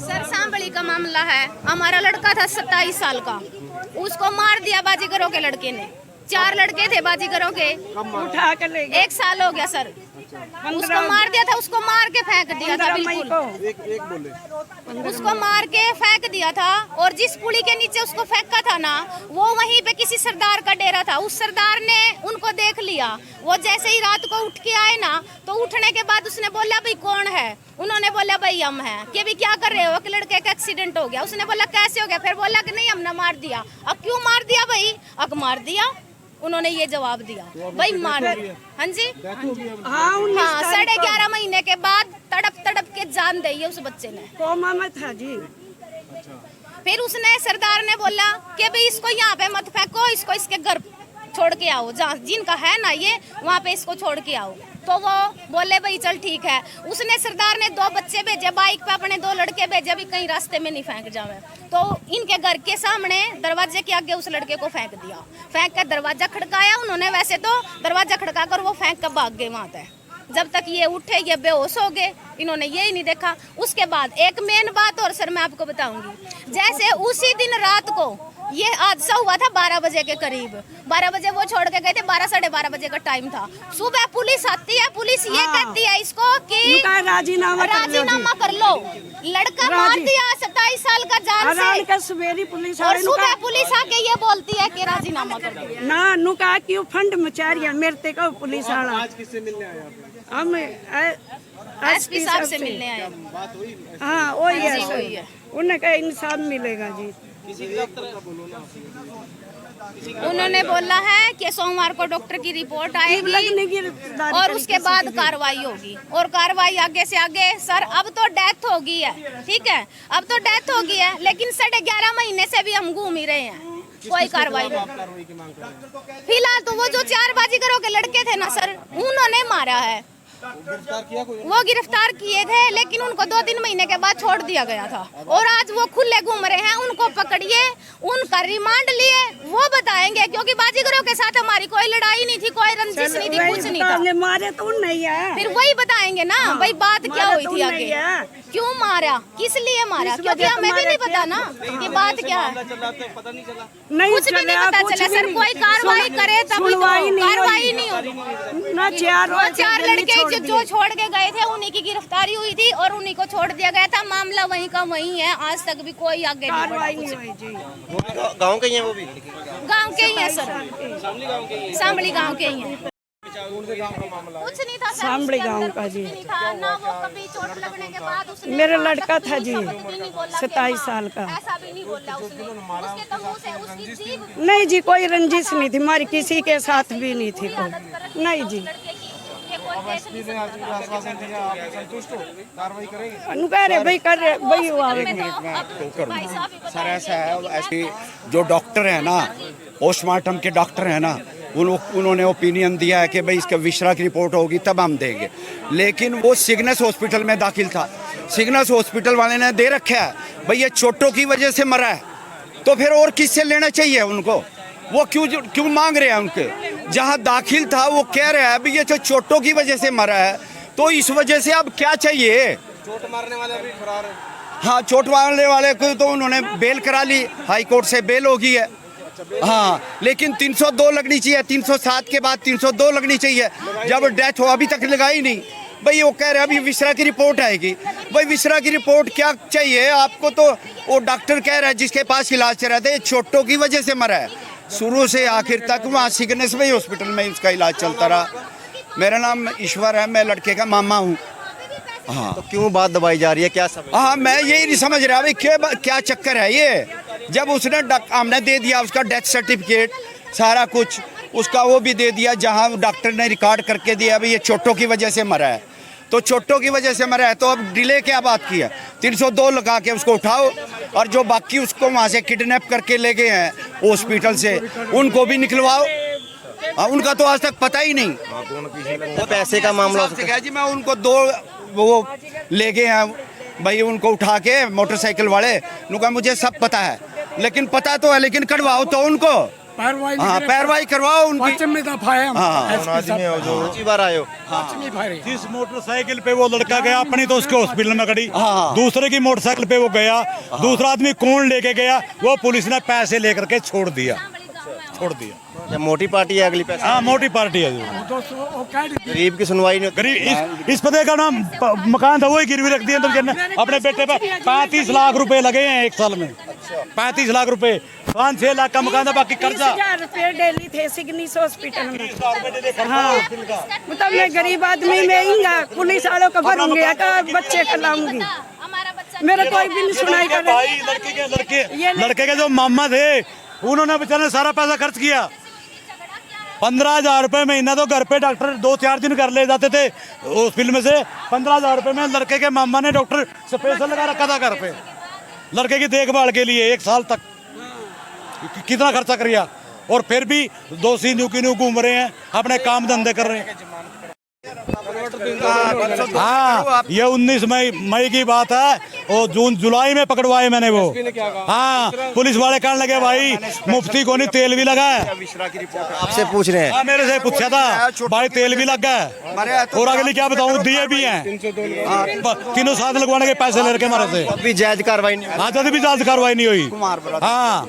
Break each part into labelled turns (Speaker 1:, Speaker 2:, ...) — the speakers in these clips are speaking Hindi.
Speaker 1: सर सांबली का मामला है। हमारा लड़का था 27 साल का, उसको मार दिया बाजीगरों के लड़के ने। 4 लड़के थे बाजीगरों के,
Speaker 2: उठा कर ले गए।
Speaker 1: 1 साल हो गया सर। उसको मार दिया था, उसको मार के फेंक दिया था, बिल्कुल
Speaker 3: एक बोले
Speaker 1: उसको मार के फेंक दिया था। और जिस पुली के नीचे उसको फेंका था ना, वो वहीं पे किसी सरदार का डेरा था। उस सरदार ने उनको देख लिया। वो जैसे ही रात को उठ के आए ना, तो उठने के बाद उसने बोला भाई कौन है? उन्होंने बोला भाई हम हैं। कि भी क्या कर रहे हो? कि लड़के का एक्सीडेंट हो गया। उसने बोला कैसे हो गया? फिर बोला कि नहीं हमने मार दिया। अब क्यों मार दिया भाई? अब मार दिया, उन्होंने ये जवाब दिया भाई मार। हाँ जी, हाँ 11.5 महीने के बाद तड़प तड़प के जान दी है उस बच्चे ने।
Speaker 2: कोमा में था जी।
Speaker 1: फिर उसने सरदार ने बोला कि भाई इसको यहाँ पे मत फेंको, इसको इसके घर छोड़ के आओ, जहाँ जिनका है ना ये वहाँ पे इसको छोड़ के आओ। तो वो बोले भाई चल ठीक है। उसने सरदार ने 2 बच्चे भेजे बाइक पे, अपने 2 लड़के भेजे भी कहीं रास्ते में नहीं फेंक जावे। तो इनके घर के सामने दरवाजे के आगे उस लड़के को फेंक दिया। फेंक कर दरवाजा खड़काया उन्होंने। वैसे तो दरवाजा खड़का कर वो फेंक कर भाग गए वहाँ पे। जब तक ये उठे ये बेहोश हो गए, इन्होंने ये ही नहीं देखा। उसके बाद एक मेन बात और सर मैं आपको बताऊंगी, जैसे उसी दिन रात को ये हादसा हुआ था 12 बजे के करीब। 12 बजे वो छोड़ के गए थे, 12 साढ़े 12 बजे का टाइम था। सुबह पुलिस आती है, पुलिस ये कहती है इसको कि राजीनामा कर लो। लड़का मार दिया 27 साल का जान से।
Speaker 2: सवेरी पुलिस
Speaker 1: और सुबह पुलिस आके ये बोलती है कि राजीनामा कर दो।
Speaker 2: ना नुका क्यों फंड मचारिया मेरे को पुलिस वाला।
Speaker 3: आज किससे मिलने आया?
Speaker 2: हम
Speaker 1: एसपी साहब से मिलने आए।
Speaker 2: हाँ वही है, उन्हें कहा इंसाफ मिलेगा जी।
Speaker 1: उन्होंने बोला है कि सोमवार को डॉक्टर की रिपोर्ट आएगी और उसके बाद कार्रवाई होगी। और कार्रवाई आगे से आगे सर। अब तो डेथ हो गई है, ठीक है, अब तो डेथ हो गई है, लेकिन 11.5 महीने से भी हम घूम ही रहे हैं, कोई कार्रवाई नहीं। फिलहाल तो वो जो 4 बाजीगरों के लड़के थे ना सर, उन्होंने मारा है। वो गिरफ्तार किए थे, लेकिन उनको 2-3 महीने के बाद छोड़ दिया गया था। और आज वो खुले घूम रहे हैं। उनको पकड़िए, उनका रिमांड लिए, वो बताएंगे। क्योंकि बाजीगरों के साथ हमारी कोई लड़ाई नहीं थी, कोई रंजिश नहीं थी, कुछ नहीं था।
Speaker 2: मारे तो नहीं है।
Speaker 1: फिर वही बताएंगे ना भाई बात क्या हुई थी आगे, क्यों मारा, किस लिए मारा। क्योंकि हमें भी नहीं पता ना कि बात क्या है, कुछ भी नहीं पता चला सर। कोई कार्रवाई करे तभी तो, कार्रवाई नहीं होगी ना। 4 लड़के जो छोड़ के गए थे उन्हीं की गिरफ्तारी हुई थी और उन्हीं को छोड़ दिया गया था। मामला वहीं का वहीं है, आज तक भी कोई आगे
Speaker 2: कार्रवाई नहीं हुई जी।
Speaker 4: गांव के ही हैं वो भी?
Speaker 1: गांव के ही हैं सर, सांबली गांव के ही हैं। कुछ नहीं था
Speaker 2: सांबली गांव का जी।
Speaker 1: ना वो कभी चोट लगने के बाद उसने
Speaker 2: मेरा लड़का था जी 27 साल का।
Speaker 1: ऐसा भी नहीं बोला उसने। उसके तो मुंह से उसकी जीभ
Speaker 2: नहीं जी, कोई रंजिश नहीं थी हमारी, किसी के साथ भी नहीं थी कोई। नहीं जी,
Speaker 3: आश्वासन दिया, आप संतुष्ट हो? कार्रवाई करेंगे?
Speaker 2: नुकारे भाई कर भाई हुआ।
Speaker 5: सर ऐसा है, ऐसे जो डॉक्टर है ना, पोस्टमार्टम के डॉक्टर है ना, उन्होंने ओपिनियन दिया है कि भाई इसका विश्रा की रिपोर्ट होगी तब हम देंगे। लेकिन वो सिग्नस हॉस्पिटल में दाखिल था। सिग्नस हॉस्पिटल वाले ने दे रखा है भाई ये चोटों की वजह से मरा है, तो फिर और किससे लेना चाहिए उनको? वो क्यों मांग रहे हैं उनके? जहाँ दाखिल था वो कह रहा है भाई ये तो चोटों की वजह से मरा है, तो इस वजह से अब क्या चाहिए?
Speaker 3: चोट मारने वाले अभी फरार है।
Speaker 5: हाँ, चोट मारने वाले को तो उन्होंने बेल करा ली, हाई कोर्ट से बेल हो गई है। हाँ, लेकिन 302 लगनी चाहिए, 307 के बाद 302 लगनी चाहिए। जब डेथ हो अभी तक लगाई नहीं। भाई वो कह रहे हैं अभी विश्रा की रिपोर्ट आएगी। भाई विश्रा की रिपोर्ट क्या चाहिए आपको? तो वो डॉक्टर कह रहा है जिसके पास इलाज चल रहा था, चोटों की वजह से मरा है। शुरू से आखिर तक वहाँ सिग्नेस में हॉस्पिटल में उसका इलाज चलता रहा। मेरा नाम ईश्वर है, मैं लड़के का मामा हूँ। हाँ,
Speaker 4: तो क्यों बात दबाई जा रही है, क्या सब?
Speaker 5: हाँ, मैं यही नहीं समझ रहा भाई क्या चक्कर है ये। जब उसने हमने दे दिया उसका डेथ सर्टिफिकेट, सारा कुछ उसका वो भी दे दिया, जहाँ डॉक्टर ने रिकॉर्ड करके दिया भाई ये चोटों की वजह से मरा है, तो चोटों की वजह से मरा है। तो अब डिले क्या बात की है? 302 लगा के उसको उठाओ, और जो बाकी उसको वहाँ से किडनैप करके ले गए हैं हॉस्पिटल से उनको भी निकलवाओ। उनका तो आज तक पता ही नहीं।
Speaker 4: तो पैसे का मामला
Speaker 5: जी, मैं उनको 2 वो ले गए हैं भाई, उनको उठा के मोटरसाइकिल वाले। उनका मुझे सब पता है, लेकिन पता तो है, लेकिन कटवाओ तो उनको।
Speaker 6: पैरवाई
Speaker 5: हाँ पैरवाई करवाओ उनकी।
Speaker 6: पश्चिमी दफा है हम।
Speaker 5: हाँ,
Speaker 6: SP साहब।
Speaker 4: दूसरी बार आए हो।
Speaker 6: पश्चिमी फायरे।
Speaker 7: जिस मोटरसाइकिल पे वो लड़का गया अपनी तो उसके हॉस्पिटल में खड़ी,
Speaker 5: हाँ।
Speaker 7: दूसरे की मोटरसाइकिल पे वो गया, दूसरा आदमी कौन लेके गया, वो पुलिस ने पैसे लेकर के छोड़ दिया।
Speaker 4: क्या मोटी पार्टी है अगली पैसे?
Speaker 7: हाँ मोटी पार्टी है जो।
Speaker 6: वो कह दी थी।
Speaker 4: गरीब की सुनवाई नहीं होती।
Speaker 7: गरीब इस पते का नाम मकान था वही गिरवी रख दिया तो अपने बेटे पे 35 लाख रुपए लगे हैं एक साल में। 35 लाख रुपए, 5-6 लाख का मकान था, बाकी कर्जा
Speaker 2: 30,000 रुपए डेली थे सिग्निस हॉस्पिटल में। हाँ मतलब मैं गरीब आदमी में ही पुलिस वालों का भरूंगी का बच्चे का लाऊंगी।
Speaker 1: हमारा बच्चा
Speaker 2: मेरा कोई भी नहीं सुनाई कर रहा।
Speaker 7: भाई लड़के के जो मामा थे उन्होंने बेचारे ने सारा पैसा खर्च किया। 15,000 रुपए महीना तो घर पे डॉक्टर 2-4 दिन कर ले जाते थे हॉस्पिटल में से। 15,000 रुपए में लड़के के मामा ने डॉक्टर स्पेशल लगा रखा था घर पे लड़के की देखभाल के लिए 1 साल तक। कितना खर्चा किया और फिर भी दोषी न्यू की न्यू घूम रहे हैं, अपने काम धंधे कर रहे हैं। हाँ ये 19 मई की बात है और जुलाई में पकड़वाए मैंने वो। हाँ पुलिस वाले कहने लगे भाई मुफ्ती को नहीं तेल भी लगा है।
Speaker 4: आपसे पूछ रहे हैं।
Speaker 7: हाँ मेरे से पूछा था भाई तेल भी लग गया और अगली क्या बताऊँ दिए भी हैं। 300 साथ लगवाने के पैसे ले रखे हमारे से।
Speaker 4: अभी जायज कार्रवाई नहीं
Speaker 7: हाँ जब भी जांच कार्रवाई नहीं हुई। हाँ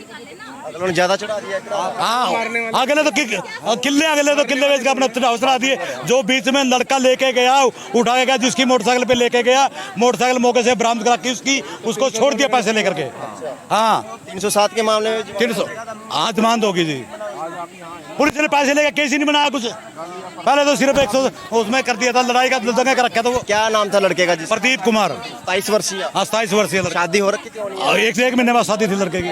Speaker 4: उन्होंने ज्यादा चढ़ा दिया।
Speaker 7: हाँ अगले तो किले बेच के अपने चढ़ा दिए। जो बीच में लड़का लेके गया उठा के गया जिसकी मोटरसाइकिल पे लेके गया, मोटरसाइकिल मौके से बरामद करा के उसको छोड़ दिया पैसे लेकर के। हाँ
Speaker 4: 307 के मामले में
Speaker 7: 300 आज मान दोगी जी। पुलिस ने पैसे लेके केस ही नहीं बनाया कुछ, पहले तो सिर्फ 100 उसमें कर दिया था, लड़ाई का दंगा कर रखा था वो।
Speaker 4: क्या नाम था लड़के का?
Speaker 7: प्रदीप कुमार।
Speaker 4: 27 वर्षीय।
Speaker 7: हाँ 27 वर्षीय लड़का।
Speaker 4: शादी हो रखी थी?
Speaker 7: और 1 से 1 महीने बाद शादी थी लड़के की।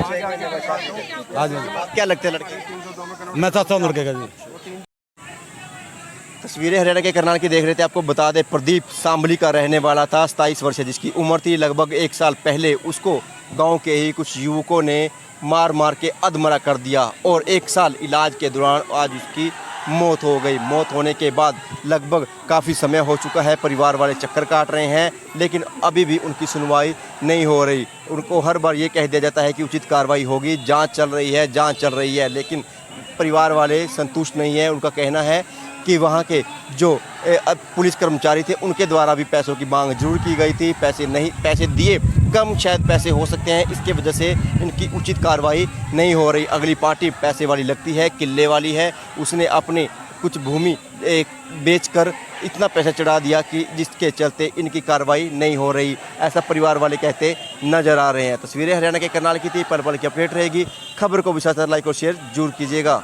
Speaker 7: हाँ जी
Speaker 4: क्या लगते हैं लड़के?
Speaker 7: मैं चाहता हूँ लड़के का जी।
Speaker 4: तस्वीरें हरियाणा के करनाल की देख रहे थे। आपको बता दें प्रदीप शामली का रहने वाला था, 27 वर्ष जिसकी उम्र थी। लगभग 1 साल पहले उसको गांव के ही कुछ युवकों ने मार मार के अधमरा कर दिया और 1 साल इलाज के दौरान आज उसकी मौत हो गई। मौत होने के बाद लगभग काफ़ी समय हो चुका है, परिवार वाले चक्कर काट रहे हैं लेकिन अभी भी उनकी सुनवाई नहीं हो रही। उनको हर बार ये कह दिया जाता है कि उचित कार्रवाई होगी, जांच चल रही है, लेकिन परिवार वाले संतुष्ट नहीं है। उनका कहना है कि वहाँ के जो पुलिस कर्मचारी थे उनके द्वारा भी पैसों की मांग जरूर की गई थी, पैसे दिए कम शायद पैसे हो सकते हैं, इसके वजह से इनकी उचित कार्रवाई नहीं हो रही। अगली पार्टी पैसे वाली लगती है, किले वाली है। उसने अपने कुछ भूमि बेचकर इतना पैसा चढ़ा दिया कि जिसके चलते इनकी कार्रवाई नहीं हो रही, ऐसा परिवार वाले कहते नजर आ रहे हैं। तस्वीरें हरियाणा के करनाल की थी। पल पल की अपडेट रहेगी। खबर को भी साथ लाइक और शेयर जरूर कीजिएगा।